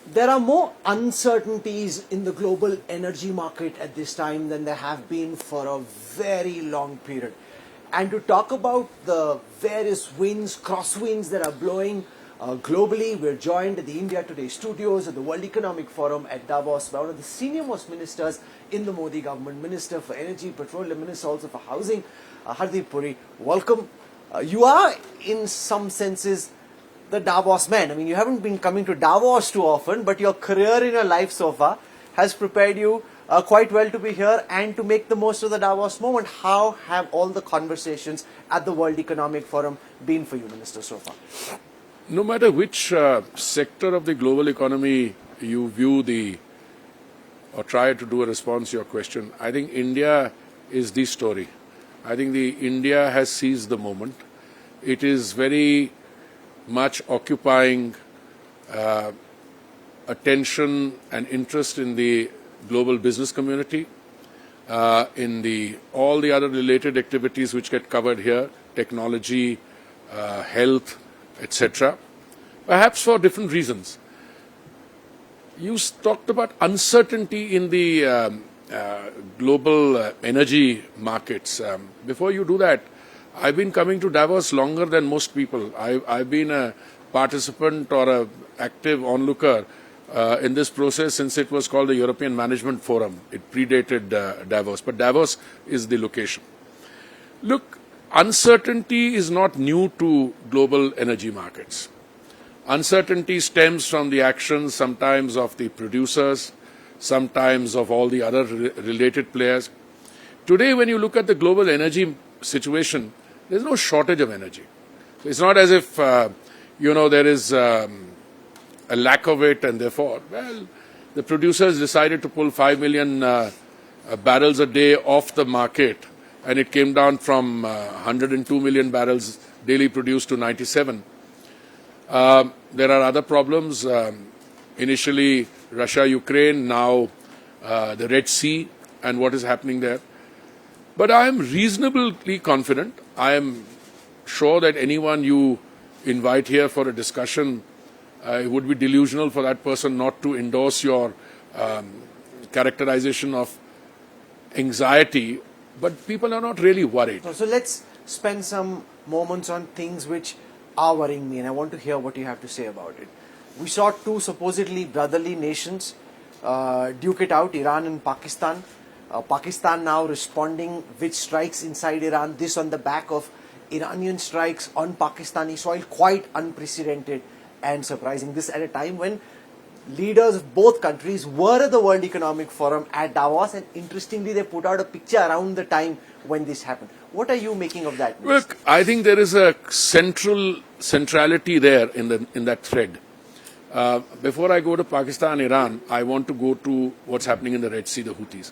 There are more uncertainties in the global energy market at this time than there have been for a very long period. And to talk about the various winds, crosswinds that are blowing globally, we're joined at the India Today studios at the World Economic Forum at Davos by one of the senior most ministers in the Modi government, Minister for Energy, Petroleum, Minister also for Housing, Hardeep Puri. Welcome. You are, in some senses, the Davos man. I mean, you haven't been coming to Davos too often, but your career in your life so far has prepared you quite well to be here and to make the most of the Davos moment. How have all the conversations at the World Economic Forum been for you, Minister, so far? No matter which sector of the global economy you view or try to do a response to your question, I think India is the story. I think India has seized the moment. It is very much occupying attention and interest in the global business community, in all the other related activities which get covered here, technology, health, etc., perhaps for different reasons. You talked about uncertainty in the global energy markets. Before you do that, I've been coming to Davos longer than most people. I've been a participant or an active onlooker in this process since it was called the European Management Forum. It predated Davos, but Davos is the location. Look, uncertainty is not new to global energy markets. Uncertainty stems from the actions sometimes of the producers, sometimes of all the other related players. Today, when you look at the global energy situation, there's no shortage of energy. So it's not as if, there is a lack of it and therefore, the producers decided to pull 5 million barrels a day off the market and it came down from 102 million barrels daily produced to 97. There are other problems. Initially, Russia-Ukraine, now the Red Sea and what is happening there. But I am reasonably confident. I am sure that anyone you invite here for a discussion, it would be delusional for that person not to endorse your characterization of anxiety, but people are not really worried. So let's spend some moments on things which are worrying me, and I want to hear what you have to say about it. We saw two supposedly brotherly nations duke it out, Iran and Pakistan. Pakistan now responding with strikes inside Iran, this on the back of Iranian strikes on Pakistani soil, quite unprecedented and surprising. This at a time when leaders of both countries were at the World Economic Forum at Davos, and interestingly they put out a picture around the time when this happened. What are you making of that, Minister? Look, I think there is a centrality there in that thread. Before I go to Pakistan, Iran, I want to go to what's happening in the Red Sea, the Houthis.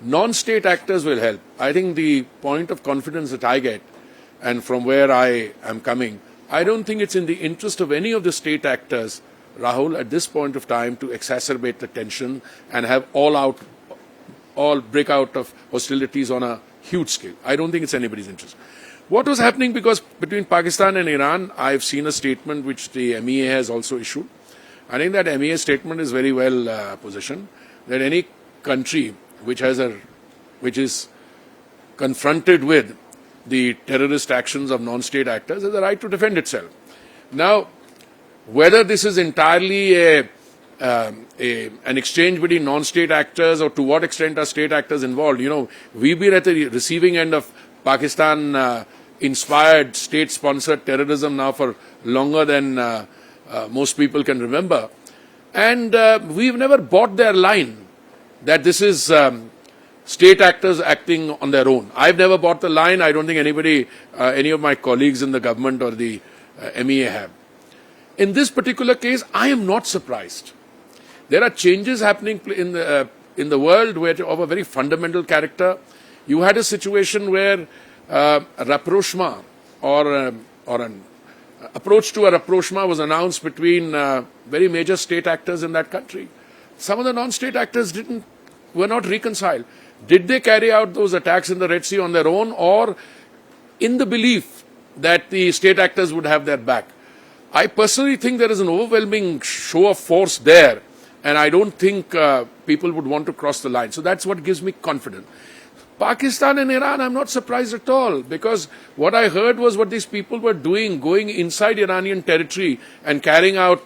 Non-state actors will help. I think the point of confidence that I get, and from where I am coming, I don't think it's in the interest of any of the state actors, Rahul, at this point of time to exacerbate the tension and have all breakout of hostilities on a huge scale. I don't think it's anybody's interest. What was happening between Pakistan and Iran, I've seen a statement which the MEA has also issued. I think that MEA statement is very well positioned, that any country which is confronted with the terrorist actions of non-state actors has the right to defend itself. Now, whether this is entirely an exchange between non-state actors or to what extent are state actors involved, we've been at the receiving end of Pakistan-inspired, state-sponsored terrorism now for longer than most people can remember. And we've never bought their line that this is state actors acting on their own. I've never bought the line. I don't think any of my colleagues in the government or the MEA have. In this particular case, I am not surprised. There are changes happening in the world of a very fundamental character. You had a situation where a rapprochement or an approach to a rapprochement was announced between very major state actors in that country. Some of the non-state actors were not reconciled. Did they carry out those attacks in the Red Sea on their own, or in the belief that the state actors would have their back? I personally think there is an overwhelming show of force there And I don't think people would want to cross the line. So that's what gives me confidence. Pakistan and Iran, I'm not surprised at all, because what I heard was what these people were doing, going inside Iranian territory and carrying out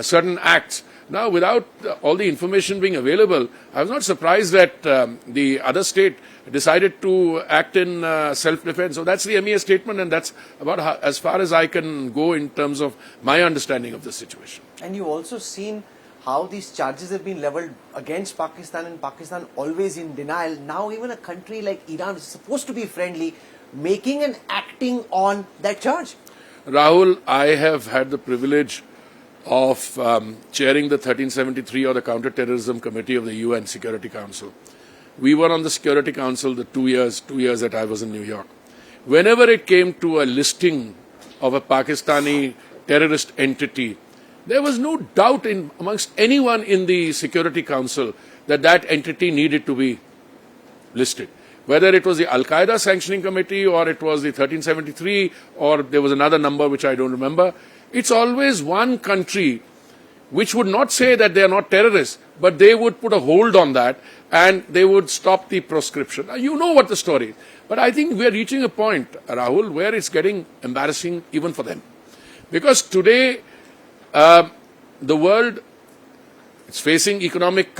certain acts. Now, without all the information being available, I was not surprised that the other state decided to act in self-defense. So that's the MEA statement, and that's about as far as I can go in terms of my understanding of the situation. And you've also seen how these charges have been leveled against Pakistan, and Pakistan always in denial. Now even a country like Iran, which is supposed to be friendly, making and acting on that charge. Rahul, I have had the privilege of chairing the 1373 or the Counter-Terrorism Committee of the UN Security Council. We were on the Security Council the 2 years that I was in New York. Whenever it came to a listing of a Pakistani terrorist entity, there was no doubt amongst anyone in the Security Council that that entity needed to be listed. Whether it was the Al-Qaeda Sanctioning Committee or it was the 1373 or there was another number which I don't remember, it's always one country which would not say that they are not terrorists, but they would put a hold on that and they would stop the proscription. Now, you know what the story is. But I think we are reaching a point, Rahul, where it's getting embarrassing even for them. Because today, the world is facing economic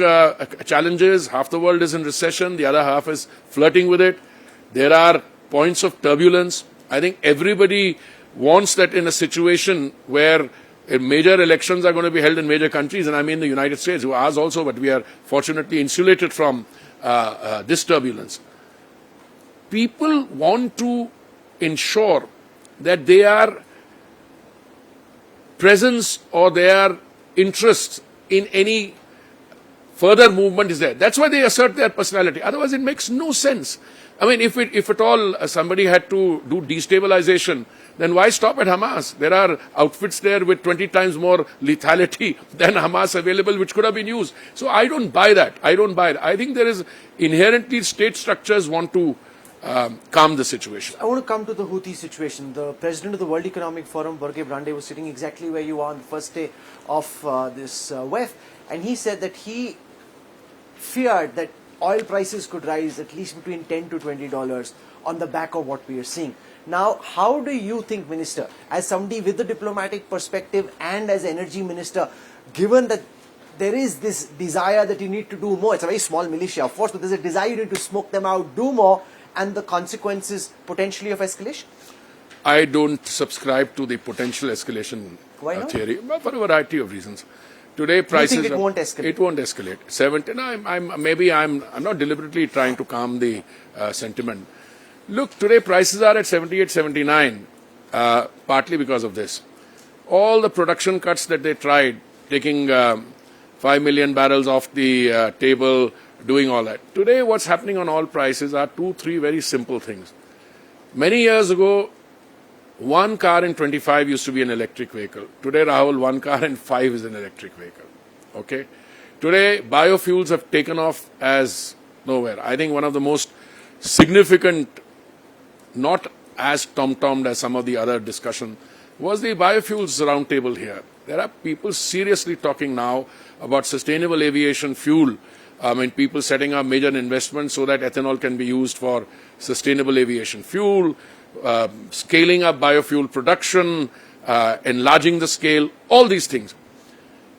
challenges. Half the world is in recession. The other half is flirting with it. There are points of turbulence. I think everybody wants that in a situation where major elections are going to be held in major countries, and I mean the United States, who ours also, but we are fortunately insulated from this turbulence. People want to ensure that their presence or their interest in any further movement is there. That's why they assert their personality. Otherwise, it makes no sense. I mean, if at all somebody had to do destabilization, then why stop at Hamas? There are outfits there with 20 times more lethality than Hamas available, which could have been used. So I don't buy that. I think there is inherently state structures want to calm the situation. I want to come to the Houthi situation. The president of the World Economic Forum, Borge Brande, was sitting exactly where you are on the first day of this WEF, and he said that he feared that oil prices could rise at least between $10 to $20 on the back of what we are seeing. Now, how do you think, Minister, as somebody with the diplomatic perspective and as energy minister, given that there is this desire that you need to do more, it's a very small militia, of course, but there's a desire you need to smoke them out, do more, and the consequences potentially of escalation? I don't subscribe to the potential escalation theory for a variety of reasons. Today, prices. You think it won't escalate? It won't escalate. 17. I'm not deliberately trying to calm the sentiment. Look, today prices are at 78, 79, partly because of this. All the production cuts that they tried, taking 5 million barrels off the table, doing all that. Today, what's happening on oil prices are 2-3 very simple things. Many years ago, one car in 25 used to be an electric vehicle. Today, Rahul, one car in 5 is an electric vehicle. Okay? Today, biofuels have taken off as nowhere. I think one of the most significant, not as tom-tommed as some of the other discussion, was the biofuels roundtable here. There are people seriously talking now about sustainable aviation fuel. People setting up major investments so that ethanol can be used for sustainable aviation fuel, scaling up biofuel production, enlarging the scale, all these things.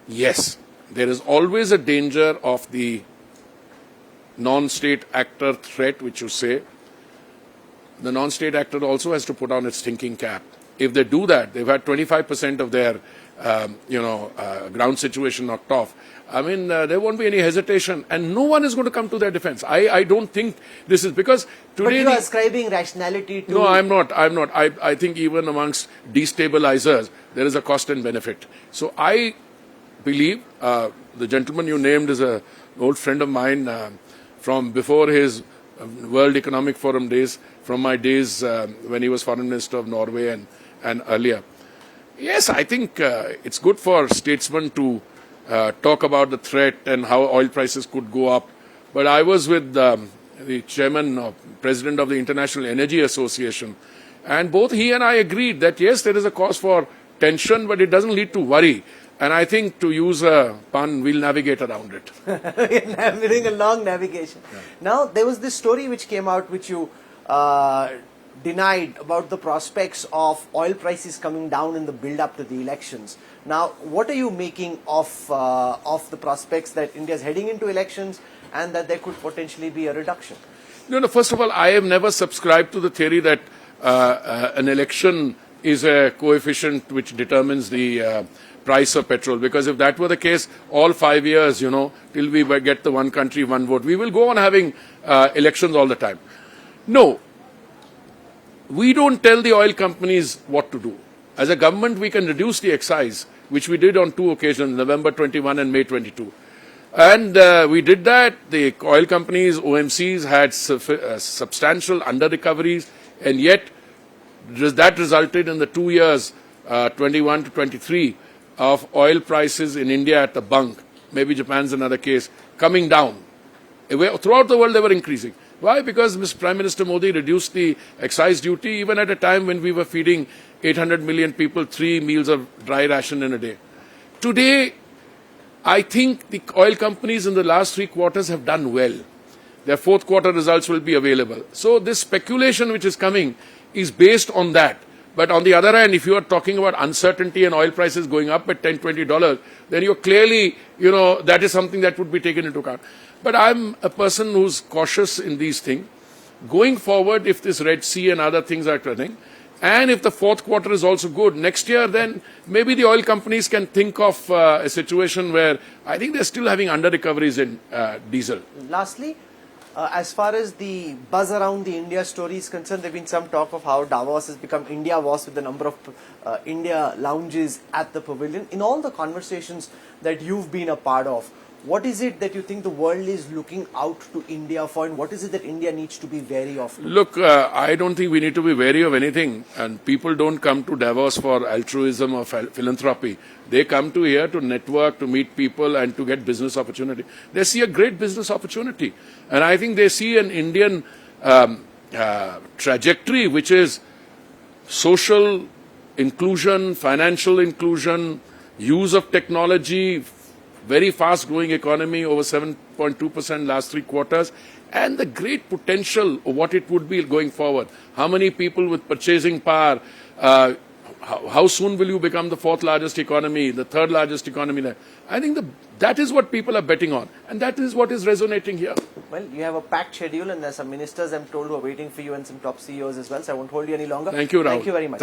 Yes, there is always a danger of the non-state actor threat, which you say. The non-state actor also has to put on its thinking cap. If they do that, they've had 25% of their ground situation knocked off. There won't be any hesitation, and no one is going to come to their defense. I don't think this is because today. But you are ascribing rationality to. No, I'm not. I think even amongst destabilizers, there is a cost and benefit. So I believe the gentleman you named is an old friend of mine from before his World Economic Forum days, from my days when he was Foreign Minister of Norway and earlier. Yes, I think it's good for statesmen to talk about the threat and how oil prices could go up. But I was with the president of the International Energy Association, and both he and I agreed that yes, there is a cause for tension, but it doesn't lead to worry. And I think, to use a pun, we'll navigate around it. Doing a long navigation. Yeah. Now, there was this story which came out which you denied about the prospects of oil prices coming down in the build-up to the elections. Now, what are you making of the prospects that India is heading into elections and that there could potentially be a reduction? No, first of all, I have never subscribed to the theory that an election is a coefficient which determines the price of petrol, because if that were the case, all 5 years, till we get the one country, one vote, we will go on having elections all the time. No, we don't tell the oil companies what to do. As a government, we can reduce the excise, which we did on 2 occasions, November 21 and May 22. And we did that. The oil companies, OMCs, had substantial under-recoveries, and yet that resulted in the 2 years, 21 to 23, of oil prices in India at the bunk, maybe Japan's another case, coming down. Throughout the world, they were increasing. Why? Because Mr. Prime Minister Modi reduced the excise duty even at a time when we were feeding 800 million people 3 meals of dry ration in a day. Today, I think the oil companies in the last 3 quarters have done well. Their 4th quarter results will be available. So this speculation which is coming is based on that. But on the other hand, if you are talking about uncertainty and oil prices going up at $10, $20, then you're clearly, that is something that would be taken into account. But I'm a person who's cautious in these things. Going forward, if this Red Sea and other things are turning, and if the 4th quarter is also good next year, then maybe the oil companies can think of a situation where I think they're still having under-recoveries in diesel. Lastly, as far as the buzz around the India story is concerned, there has been some talk of how Davos has become India was with the number of India lounges at the pavilion. In all the conversations that you've been a part of, what is it that you think the world is looking out to India for, and what is it that India needs to be wary of? Look, I don't think we need to be wary of anything, and people don't come to Davos for altruism or philanthropy. They come to here to network, to meet people, and to get business opportunity. They see a great business opportunity, and I think they see an Indian trajectory which is social inclusion, financial inclusion, use of technology, very fast-growing economy, over 7.2% last 3 quarters, and the great potential of what it would be going forward. How many people with purchasing power, how soon will you become the 4th largest economy, the 3rd largest economy? I think that is what people are betting on, and that is what is resonating here. Well, you have a packed schedule, and there's some ministers, I'm told, who are waiting for you, and some top CEOs as well, so I won't hold you any longer. Thank you, Rahul. Thank you very much.